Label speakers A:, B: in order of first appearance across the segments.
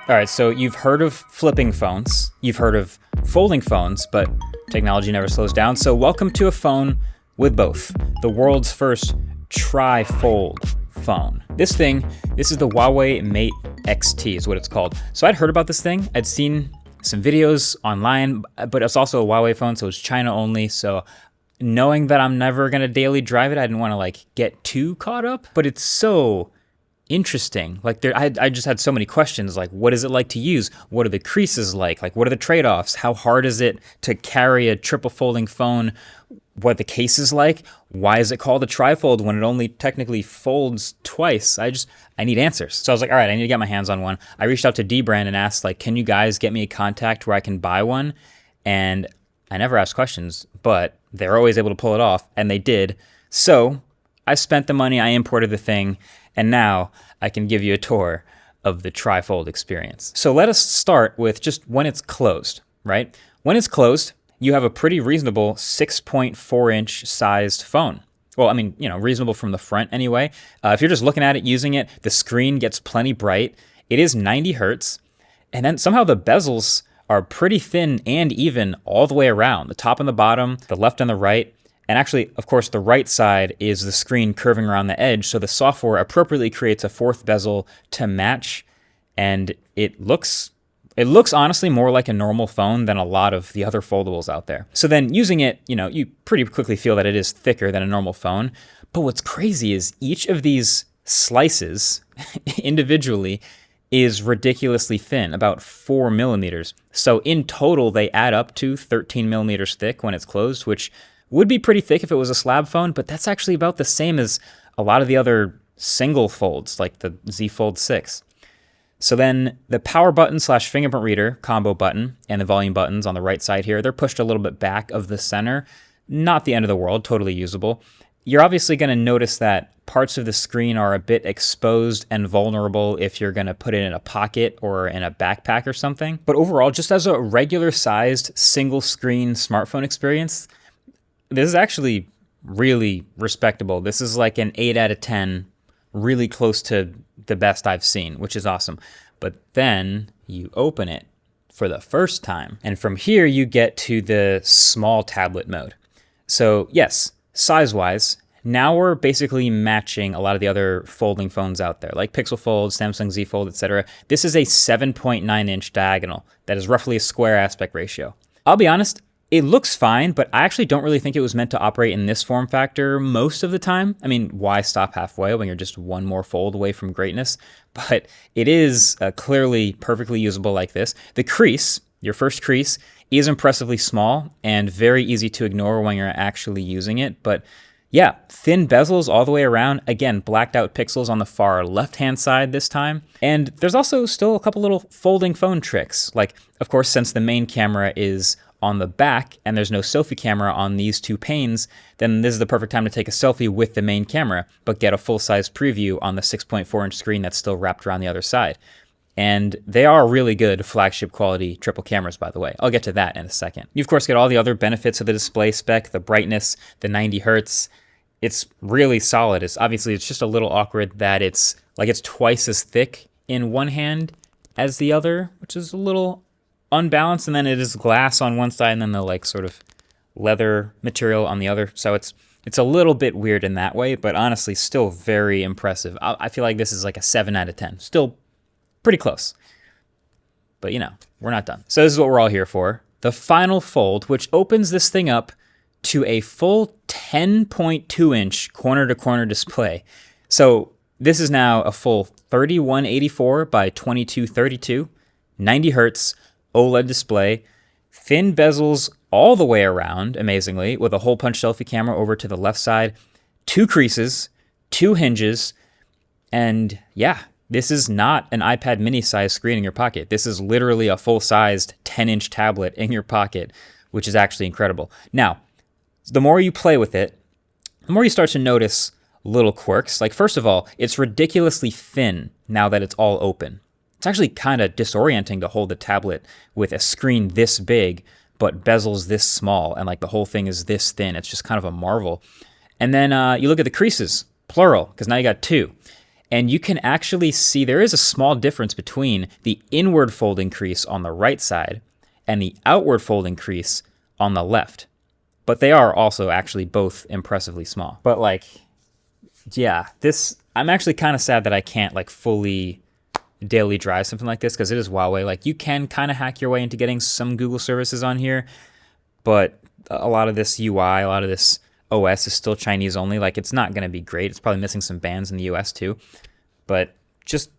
A: All right, so you've heard of flipping phones, you've heard of folding phones, but technology never slows down. So welcome to a phone with both. The world's first tri-fold phone. This is the Huawei Mate XT is what it's called. So I'd heard about this thing. I'd seen some videos online, but it's also a Huawei phone, so it's China only. So knowing that I'm never going to daily drive it, I didn't want to get too caught up, but it's so interesting. I just had so many questions. What is it like to use? What are the creases like? What are the trade-offs? How hard is it to carry a triple folding phone? What the case is like? Why is it called a trifold when it only technically folds twice? I need answers. So I was like, all right, I need to get my hands on one. I reached out to Dbrand and asked, can you guys get me a contact where I can buy one? And I never asked questions, but they're always able to pull it off, and they did. So I spent the money, I imported the thing, and now I can give you a tour of the trifold experience. So let us start with just when it's closed, right? When it's closed, you have a pretty reasonable 6.4-inch sized phone. Well, reasonable from the front anyway. If you're just looking at it, using it, the screen gets plenty bright. It is 90 hertz. And then somehow the bezels are pretty thin and even all the way around. The top and the bottom, the left and the right. And actually, of course, the right side is the screen curving around the edge. So the software appropriately creates a fourth bezel to match. And it looks honestly more like a normal phone than a lot of the other foldables out there. So then using it, you pretty quickly feel that it is thicker than a normal phone. But what's crazy is each of these slices individually is ridiculously thin, about 4 millimeters. So in total, they add up to 13 millimeters thick when it's closed, which would be pretty thick if it was a slab phone, but that's actually about the same as a lot of the other single folds, like the Z Fold 6. So then the power button / fingerprint reader combo button and the volume buttons on the right side here, they're pushed a little bit back of the center. Not the end of the world, totally usable. You're obviously going to notice that parts of the screen are a bit exposed and vulnerable if you're going to put it in a pocket or in a backpack or something. But overall, just as a regular sized single screen smartphone experience, this is actually really respectable. This is like an 8 out of 10, really close to the best I've seen, which is awesome. But then you open it for the first time. And from here, you get to the small tablet mode. So yes, size-wise, now we're basically matching a lot of the other folding phones out there, like Pixel Fold, Samsung Z Fold, etc. This is a 7.9-inch diagonal. That is roughly a square aspect ratio. I'll be honest, it looks fine, but I actually don't really think it was meant to operate in this form factor most of the time. Why stop halfway when you're just one more fold away from greatness? But it is clearly perfectly usable like this. The crease, your first crease, is impressively small and very easy to ignore when you're actually using it. But yeah, thin bezels all the way around. Again, blacked out pixels on the far left-hand side this time. And there's also still a couple little folding phone tricks. Of course, since the main camera is on the back and there's no selfie camera on these two panes, then this is the perfect time to take a selfie with the main camera, but get a full-size preview on the 6.4-inch screen that's still wrapped around the other side. And they are really good flagship quality triple cameras, by the way. I'll get to that in a second. You, of course, get all the other benefits of the display spec, the brightness, the 90 hertz. It's really solid. It's just a little awkward that it's twice as thick in one hand as the other, which is a little unbalanced, and then it is glass on one side and then the sort of leather material on the other. So it's a little bit weird in that way, but honestly still very impressive. I feel like this is like a 7 out of 10. Still pretty close. But we're not done. So this is what we're all here for. The final fold, which opens this thing up to a full 10.2-inch corner-to-corner display. So this is now a full 3184 by 2232, 90 hertz, OLED display, thin bezels all the way around, amazingly, with a hole punch selfie camera over to the left side, 2 creases, 2 hinges, and yeah, this is not an iPad mini size screen in your pocket. This is literally a full-sized 10-inch tablet in your pocket, which is actually incredible. Now, the more you play with it, the more you start to notice little quirks. First of all, it's ridiculously thin now that it's all open. It's actually kind of disorienting to hold the tablet with a screen this big, but bezels this small, and the whole thing is this thin. It's just kind of a marvel. And then you look at the creases, plural, because now you got 2. And you can actually see there is a small difference between the inward fold increase on the right side and the outward fold increase on the left. But they are also actually both impressively small. But like, yeah, I'm actually kind of sad that I can't like fully daily drive something like this because it is Huawei. Like you can kind of hack your way into getting some Google services on here, but a lot of this UI, a lot of this OS is still Chinese only. Like it's not going to be great. It's probably missing some bands in the US too, but just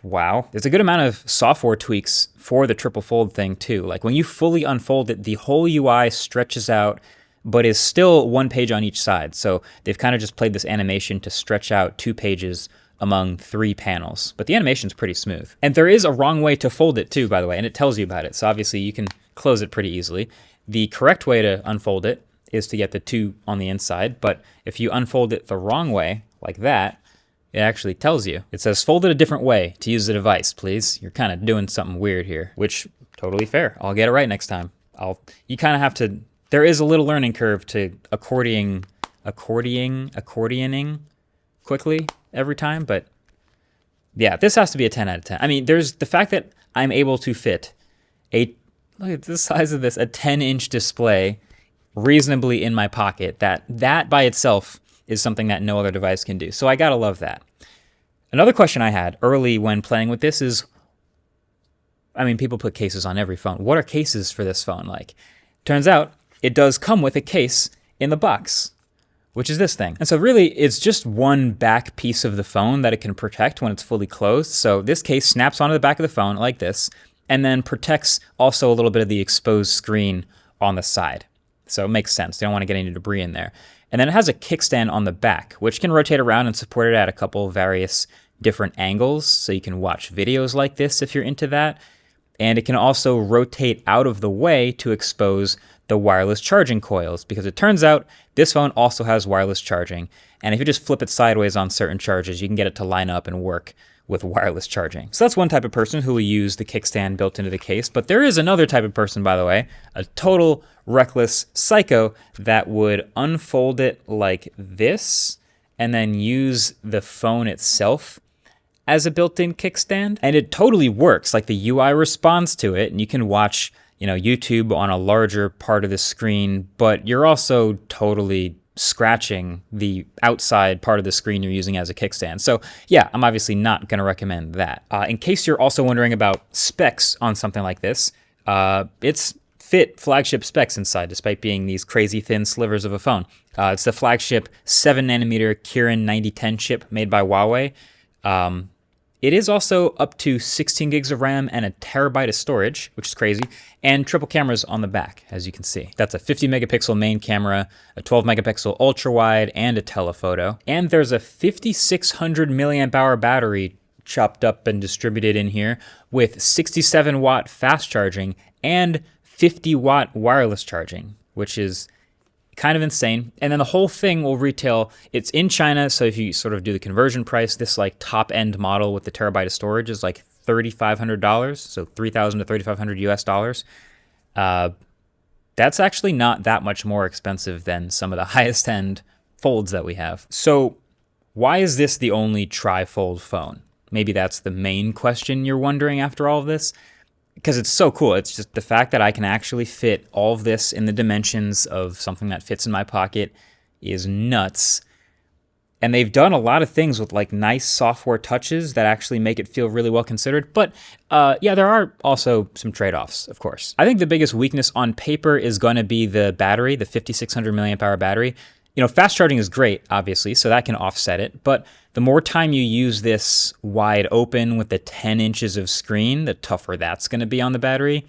A: wow. There's a good amount of software tweaks for the triple fold thing too. Like when you fully unfold it, the whole UI stretches out, but is still one page on each side. So they've kind of just played this animation to stretch out 2 pages among 3 panels. But the animation's pretty smooth. And there is a wrong way to fold it too, by the way, and it tells you about it. So obviously you can close it pretty easily. The correct way to unfold it is to get the 2 on the inside, but if you unfold it the wrong way, like that, it actually tells you. It says, fold it a different way to use the device, please. You're kind of doing something weird here, which totally fair. I'll get it right next time. You kind of have to, there is a little learning curve to accordioning quickly every time, but yeah, this has to be a 10 out of 10. I mean, there's the fact that I'm able to fit look at the size of this, a 10-inch display reasonably in my pocket. That by itself is something that no other device can do. So I gotta love that. Another question I had early when playing with this is, I mean, people put cases on every phone. What are cases for this phone like? Turns out it does come with a case in the box, which is this thing. And so really it's just one back piece of the phone that it can protect when it's fully closed. So this case snaps onto the back of the phone like this, and then protects also a little bit of the exposed screen on the side. So it makes sense. They don't want to get any debris in there. And then it has a kickstand on the back, which can rotate around and support it at a couple various different angles. So you can watch videos like this if you're into that. And it can also rotate out of the way to expose the wireless charging coils, because it turns out this phone also has wireless charging. And if you just flip it sideways on certain charges, you can get it to line up and work with wireless charging. So that's one type of person who will use the kickstand built into the case. But there is another type of person, by the way, a total reckless psycho that would unfold it like this and then use the phone itself as a built-in kickstand. And it totally works. Like the UI responds to it, and you can watch, YouTube on a larger part of the screen, but you're also totally scratching the outside part of the screen you're using as a kickstand. So yeah, I'm obviously not going to recommend that. In case you're also wondering about specs on something like this, it's fit flagship specs inside, despite being these crazy thin slivers of a phone. It's the flagship 7nm Kirin 9010 chip made by Huawei. It is also up to 16 gigs of RAM and a terabyte of storage, which is crazy, and triple cameras on the back, as you can see. That's a 50 megapixel main camera, a 12 megapixel ultra wide, and a telephoto. And there's a 5600 milliamp hour battery chopped up and distributed in here with 67 watt fast charging and 50 watt wireless charging, which is kind of insane. And then the whole thing will retail, it's in China, so if you sort of do the conversion price, this like top end model with the terabyte of storage is like $3,500, so $3,000 to $3,500 US dollars. That's actually not that much more expensive than some of the highest end folds that we have. So why is this the only tri-fold phone? Maybe that's the main question you're wondering after all of this. Because it's so cool. It's just the fact that I can actually fit all of this in the dimensions of something that fits in my pocket is nuts. And they've done a lot of things with like nice software touches that actually make it feel really well considered. But yeah, there are also some trade-offs, of course. I think the biggest weakness on paper is going to be the battery, the 5600 milliamp hour battery. Fast charging is great, obviously, so that can offset it. But the more time you use this wide open with the 10 inches of screen, the tougher that's going to be on the battery.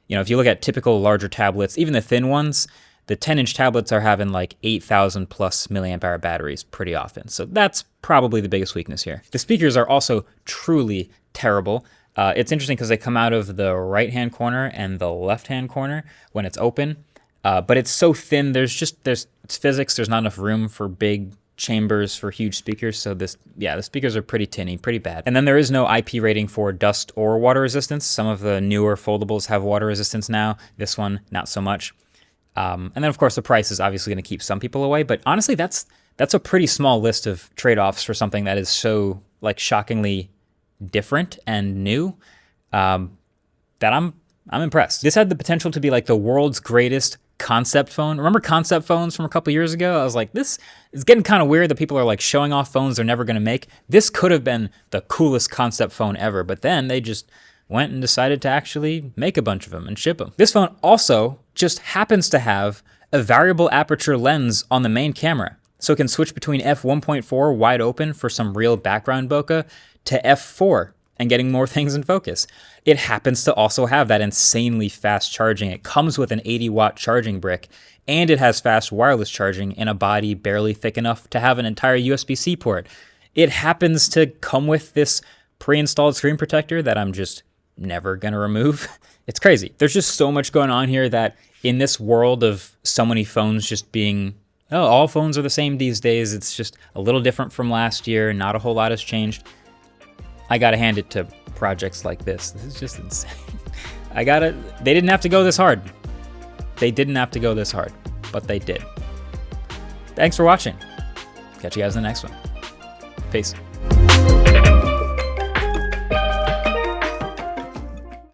A: If you look at typical larger tablets, even the thin ones, the 10-inch tablets are having like 8,000 plus milliamp hour batteries pretty often. So that's probably the biggest weakness here. The speakers are also truly terrible. It's interesting because they come out of the right-hand corner and the left-hand corner when it's open. But it's so thin, it's physics, there's not enough room for big chambers for huge speakers, so the speakers are pretty tinny, pretty bad. And then there is no IP rating for dust or water resistance. Some of the newer foldables have water resistance now, this one not so much. And then of course the price is obviously going to keep some people away, but honestly that's That's a pretty small list of trade-offs for something that is so like shockingly different and new, that I'm impressed. This had the potential to be like the world's greatest concept phone. Remember concept phones from a couple years ago? I was like, this is getting kind of weird that people are like showing off phones they're never going to make. This could have been the coolest concept phone ever, but then they just went and decided to actually make a bunch of them and ship them. This phone also just happens to have a variable aperture lens on the main camera. So it can switch between f1.4 wide open for some real background bokeh to f4 and getting more things in focus. It happens to also have that insanely fast charging. It comes with an 80-watt charging brick, and it has fast wireless charging in a body barely thick enough to have an entire USB-C port. It happens to come with this pre-installed screen protector that I'm just never gonna remove. It's crazy. There's just so much going on here that in this world of so many phones just being, oh, all phones are the same these days, it's just a little different from last year, not a whole lot has changed. I gotta hand it to projects like this. This is just insane. They didn't have to go this hard. They didn't have to go this hard, but they did. Thanks for watching. Catch you guys in the next one. Peace.